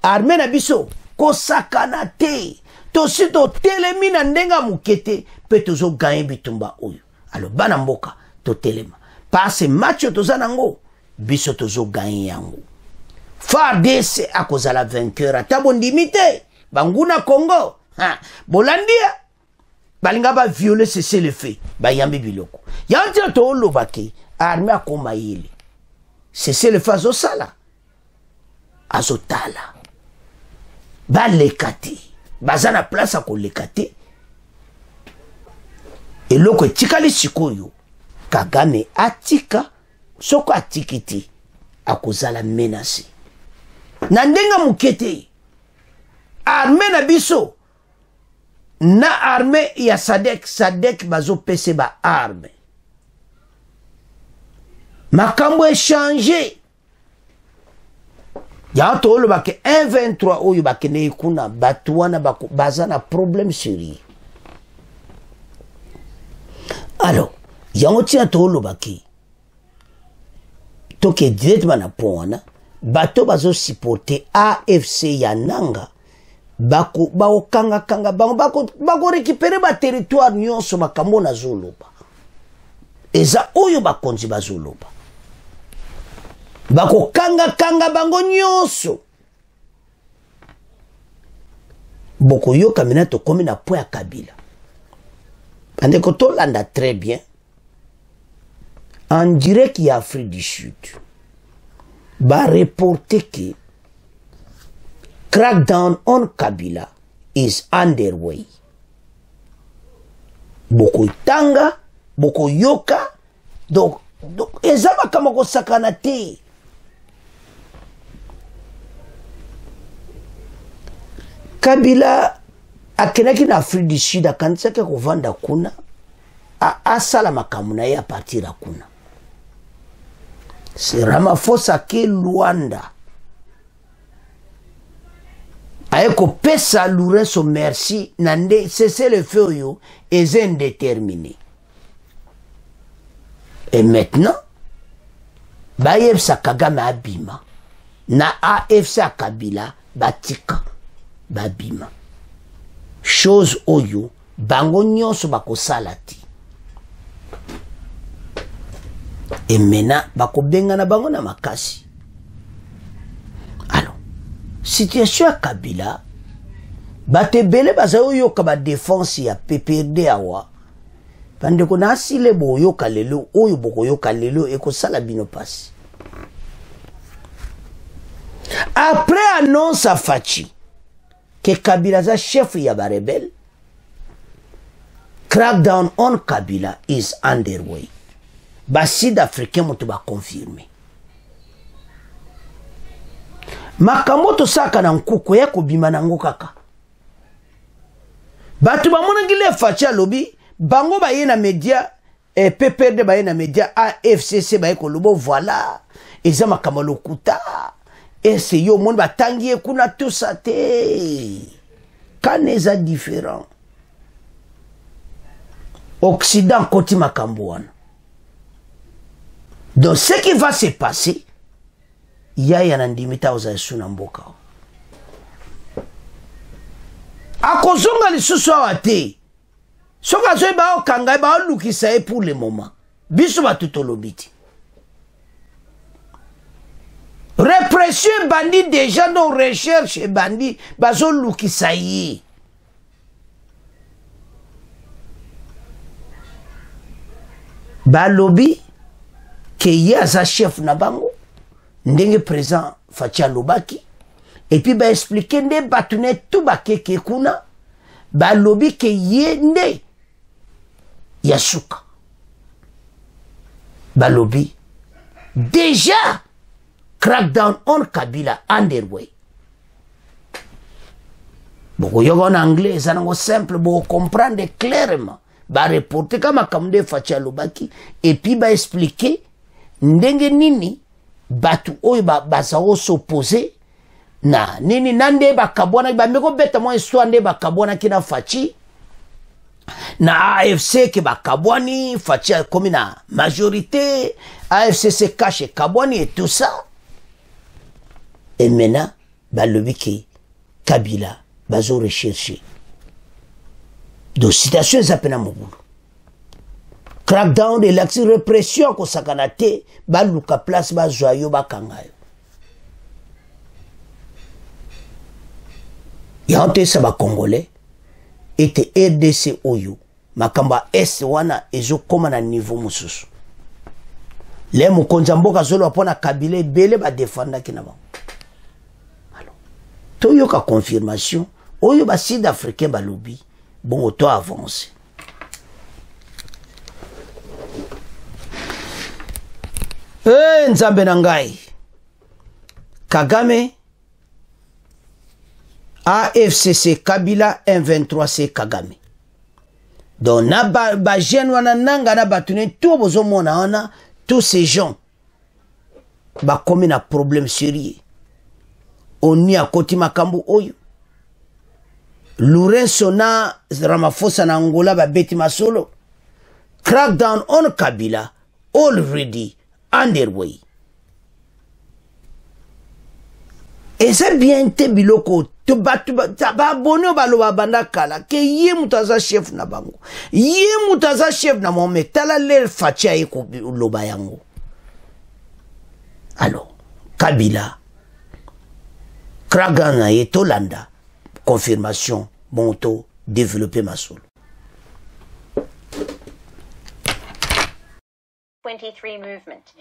Armée na biso, ko sakana te. To si to telemina ndenga mukete, pe tozo gagner bitumba oyo. Alors banamboka to telema. Parce match to zanango, biso tozo gagner yango. FARDC a cause la vainqueur à tabondimité. Banguna Congo. Ha, Bolandia. Balinga ba violer cesser le fait. Ba yambi biloko. Yantia to lobaki. Armée a komaïli. C'est le fazo sala. Azotala. Ba lekate. Bazana place à ko lekate. Et loko tikali sikoyo. Kagame atika. Soko atikiti. Akozala menacé. Nandenga mukete. Armée na biso. Na armée ya Sadek bazo pese ba arme. Makambo échangé. Ya to lo bake 1-23 oyo bakene kuna batuana bazana problème sérieux. Alors, ya otia to lo bake. Toke directement na pona, bato bazo supporter AFC ya nanga. Bako kanga bako récupérer ba territoire nyonso makambo na zoloba. Eza oyo bakonzi bazoloba. Bako kanga bango nyonso. bokoyo kamina to komi na po ya Kabila ande ko to landa très bien en direct ya Afrique du Sud ba reporter que crackdown on Kabila is underway. Boko tanga, boko yoka, donc ezama kama ko sakana te. Kabila akenaki na Afrique du Sud akanisaka kovanda kuna asala makamuna ya partira kuna. C'est Ramaphosa ke Luanda. Aeko pesa Lourenço merci nande cessez le feu yo est indéterminé. Et maintenant Bayebsa Kagame abima na AFC Kabila batika babima. Chose oyo bango nyonso bakosala ti. Et maintenant bakobenga na bango na makasi. Situation à Kabila, batebele bazayo yoka ba défense ya PPRD awa. Pande ko na sile bo yoka lelo, oyo boko yoka lelo eko sala bino pasi. Après annonce à Fachi que Kabila za chef ya ba rebelle, crackdown on Kabila is underway. Ba Sud-Africain moto ba confirmer. Makamoto saka na nkuko ya kobima nango kaka. Batu bamona ngile Fachi alobi, bango ba ye na media, PPRD ba ye na media, AFCC ba ye kolobo, voilà, eza makamalo kuta, se yo monde ba tangi kuna tout ça te. Kaneza différent. Occident koti makambo. Donc ce qui va se passer, yaya na ndimita uzasuna mboka akozonga lisusu awate soka zoe ba okanga ba olukisa e pour le moment biso batutolobiti répression bandi déjà non recherche bandi bazo lukisa yi balobi ke yaza chef na bango ndenge présent Fachi alobaki et puis ba expliquer nde batune tout bakeke kuna ba lobi ke yende yasuka ba lobi déjà crackdown on Kabila underway. Boko yoga en anglais ça nango simple boko comprendre clairement ba reporter kama kamde Fachi alobaki et puis ba expliquer ndenge nini batu oyo bazao s'opposer na nini nande bakabwana bameko beta mo histoire nde bakabwana kina Fachi na AFC ke bakabwani Fachi comme na majorité AFC se cache kabwani et tout ça et maintenant balobi ke Kabila bazo rechercher donc citation zapena mobulu crackdown de l'action répression ko sakanate baluka place ba joyo bakangayo yante sa ba congolais était RDC oyo makamba S wana ezo koma na niveau mususu le mukonza mboka zolo apona Kabila bele ba défendre kina ba alors toyo ka confirmation oyo ba Sud-Africain balobi bon auto avancer. Nzambe nangai Kagame AFCC Kabila M23C Kagame donc na ba jeune wana nanga na batune tout bozo mona wana tous ces gens ba komi na problème sérieux oni akoti makambu oyo Lourenço na Ramaphosa na Angola ba beti masolo crackdown on Kabila already underway. Et c'est bien te biloko to batu ba bono baloba banda kala ke ye mutaza chef na bango ye mutaza chef na mome tala le Fachi eko loba yango. Alors Kabila Kragana et Tolanda confirmation monto développer ma solo. 23 movement.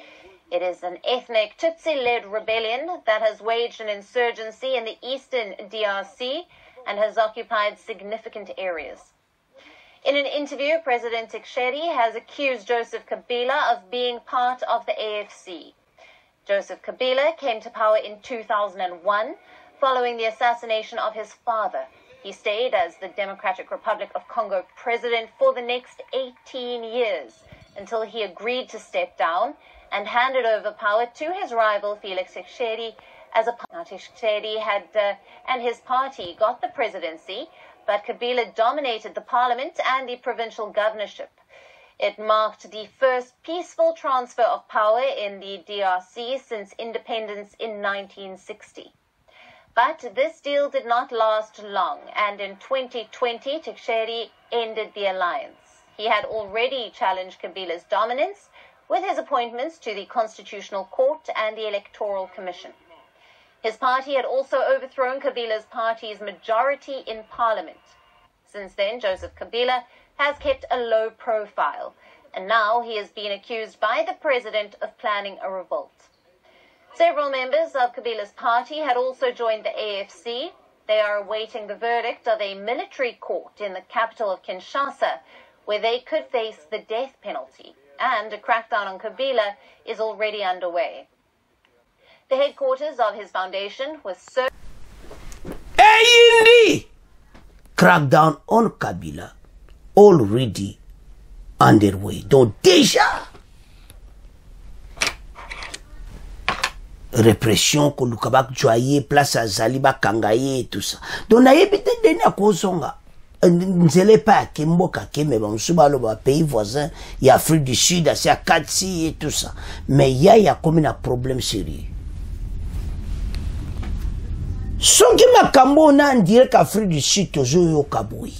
It is an ethnic Tutsi-led rebellion that has waged an insurgency in the eastern DRC and has occupied significant areas. In an interview, President Tshisekedi has accused Joseph Kabila of being part of the AFC. Joseph Kabila came to power in 2001 following the assassination of his father. He stayed as the Democratic Republic of Congo president for the next 18 years until he agreed to step down and handed over power to his rival Felix Tshisekedi as a Tshisekedi had and his party got the presidency, but Kabila dominated the parliament and the provincial governorship. It marked the first peaceful transfer of power in the DRC since independence in 1960. But this deal did not last long, and in 2020, Tshisekedi ended the alliance. He had already challenged Kabila's dominance with his appointments to the Constitutional Court and the Electoral Commission. His party had also overthrown Kabila's party's majority in parliament. Since then, Joseph Kabila has kept a low profile, and now he is being accused by the president of planning a revolt. Several members of Kabila's party had also joined the AFC. They are awaiting the verdict of a military court in the capital of Kinshasa, where they could face the death penalty, and a crackdown on Kabila is already underway. The headquarters of his foundation was crackdown on Kabila already underway. Donc déjà répression ko lukabak joye place à Zaliba Kangaye et tout ça. Donc na yebite deni akozonga nzele pa kimboka keme ba msubalo ba pays voisins ya Afrique du Sud à Katsi et tout ça. Mais il y a comme un problème sérieux. Soki makambo na ndire qu'Afrique du Sud tozo yo kabui.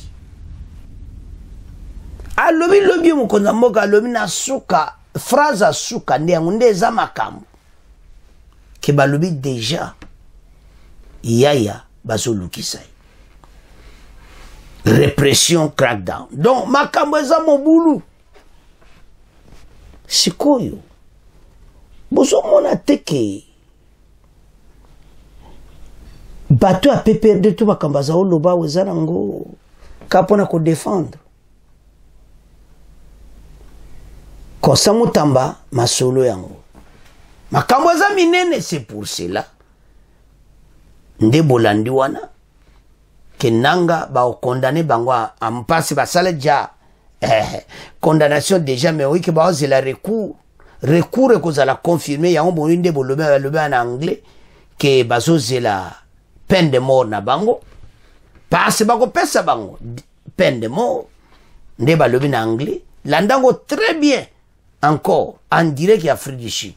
Alobi lobi mukonza mboka alobi na suka phrase a suka nde ngunde za makambo. Ke balobi déjà yaya baso lukisai. Répression crackdown. Donc makambo za mobulu. Sikoyo. Boso mona teke bateau a PPRD tout bakambaza oloba wezana ngo kapona ko défendre kosa mutamba masolo yango makambo za minene. C'est pour cela nde bolandi wana kenanga ba condamné bango ampasi basala ja condamnation déjà mais oui que ba la recours ko za la confirmer yango boninde boloba en anglais que bazo la peine de mort na bango parce bako pesa bango peine de mort nde balobi na anglais landango très bien encore en direct ya Afrique du Sud.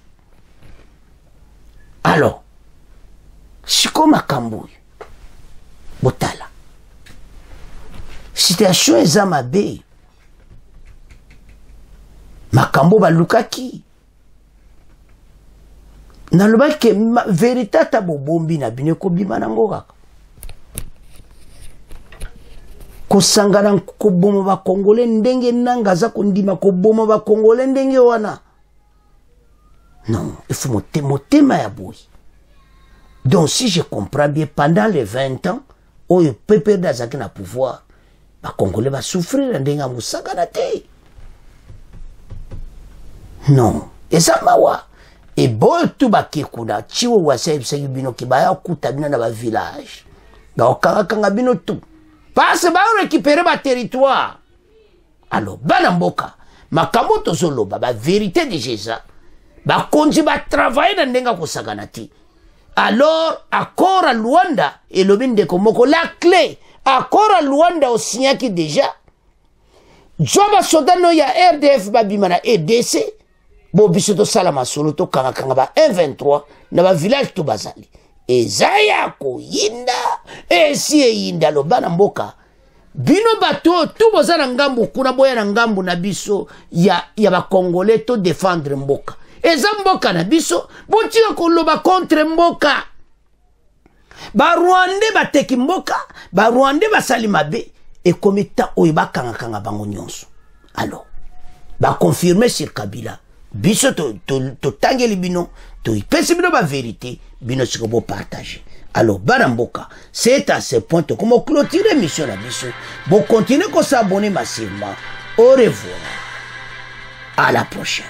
Alors siko makambo botala situation eza mabe makambo balukaki naloba ke vérité ta bobombi na bine ko bima nango kaka kosangana ko bomo ba congolais ndenge nanga za ko ndima ko bomo ba congolais ndenge wana non il faut motema ya boy. Donc si je comprends bien pendant les 20 ans où le peuple d'Azaki na pouvoir ba congolais va souffrir ndenge musagana te non et ça mawa. Et bon, tout baki kuna, chiwo wase bino ki baya kuta bina na ba village. Ba okanga bino tout. Parce ba récupérer ba territoire. Alors, bana mboka, makambo tozolo ba vérité de Jésus. Ba konji ba travailler na ndenga kusagana ti. Alors, accord à Luanda et le binde komoko la clé. Accord à Luanda au signaki déjà. Joba sodano ya RDF ba bimana EDC. Bo bisoto salama solo to kanga ba 123 na ba village to bazali ezaya ko yinda esi yinda lo bana mboka bino bato tu bozana ngambu kuna boya na ngambu na biso ya ba congolais to défendre mboka eza mboka na biso botika ko loba contre mboka Rwandais bateki mboka, Rwandais basali mabe, et comme ta oiba kanga bango nyonso. Alors, confirmer sur Kabila, biso to tangeli bino, to ipesi bino ba vérité, bino sikobo partager. Alors, Baramboka, c'est à ce point que comment clôturer mission la mission. Bon, continuez qu'on s'abonne massivement. Au revoir. À la prochaine.